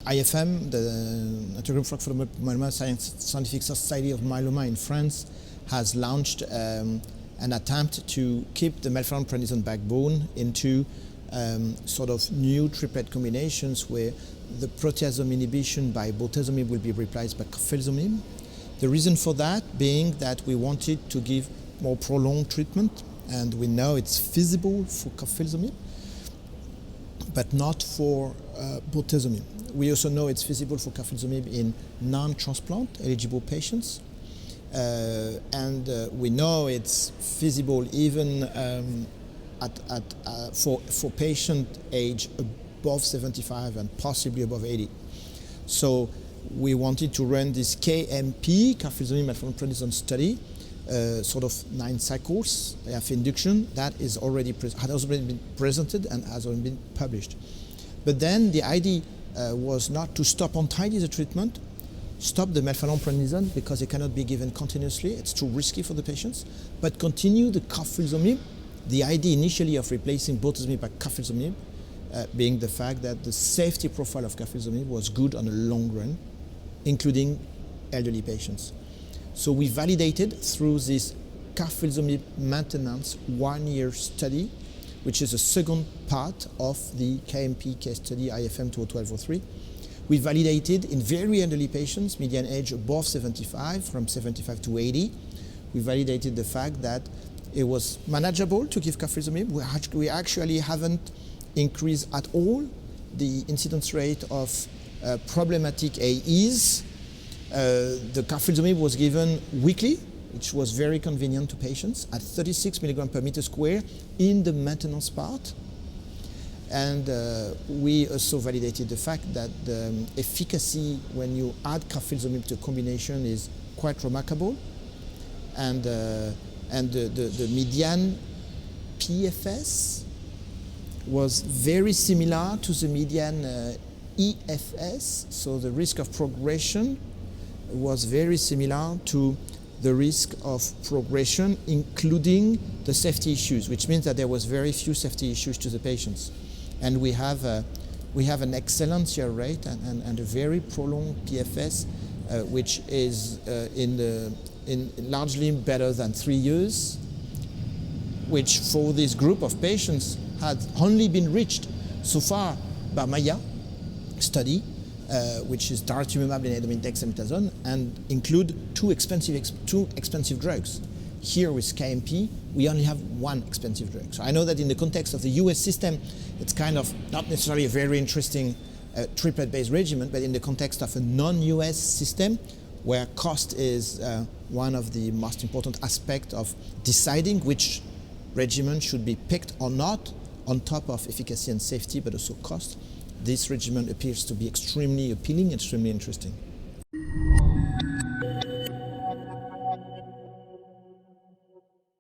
IFM, the Intergroup for Myeloma Scientific Society of Myeloma in France, has launched an attempt to keep the melphalan-prednisone backbone into sort of new triplet combinations where the proteasome inhibition by bortezomib will be replaced by carfilzomib. The reason for that being that we wanted to give more prolonged treatment, and we know it's feasible for carfilzomib, but not for bortezomib. We also know it's feasible for carfilzomib in non-transplant eligible patients, and we know it's feasible even for patient age above 75 and possibly above 80. So we wanted to run this KMP, carfilzomib melphalan-prednisone study, sort of 9 cycles of induction that has already been presented and has already been published. But then the idea was not to stop entirely the treatment, stop the melphalan-prednisone because it cannot be given continuously, it's too risky for the patients, but continue the carfilzomib, the idea initially of replacing bortezomib by carfilzomib, being the fact that the safety profile of carfilzomib was good on the long run, including elderly patients. So we validated through this carfilzomib maintenance 1-year study, which is the second part of the KMP case study IFM 2012-03. We validated in very elderly patients, median age above 75, from 75 to 80. We validated the fact that it was manageable to give carfilzomib. We actually haven't increased at all the incidence rate of problematic AEs. The carfilzomib was given weekly, which was very convenient to patients, at 36 milligrams per meter square in the maintenance part. And we also validated the fact that the efficacy when you add carfilzomib to a combination is quite remarkable. And the median PFS was very similar to the median EFS, so the risk of progression was very similar to the risk of progression, including the safety issues, which means that there was very few safety issues to the patients. And we have an excellent CR rate and a very prolonged PFS, which is in largely better than 3 years, which for this group of patients had only been reached so far by MAIA study, which is daratumumab, lenalidomide, dexamethasone, and include two expensive drugs. Here with KMP, we only have one expensive drug. So I know that in the context of the US system, it's kind of not necessarily a very interesting triplet-based regimen, but in the context of a non-US system, where cost is one of the most important aspects of deciding which regimen should be picked or not, on top of efficacy and safety, but also cost, this regimen appears to be extremely appealing, extremely interesting.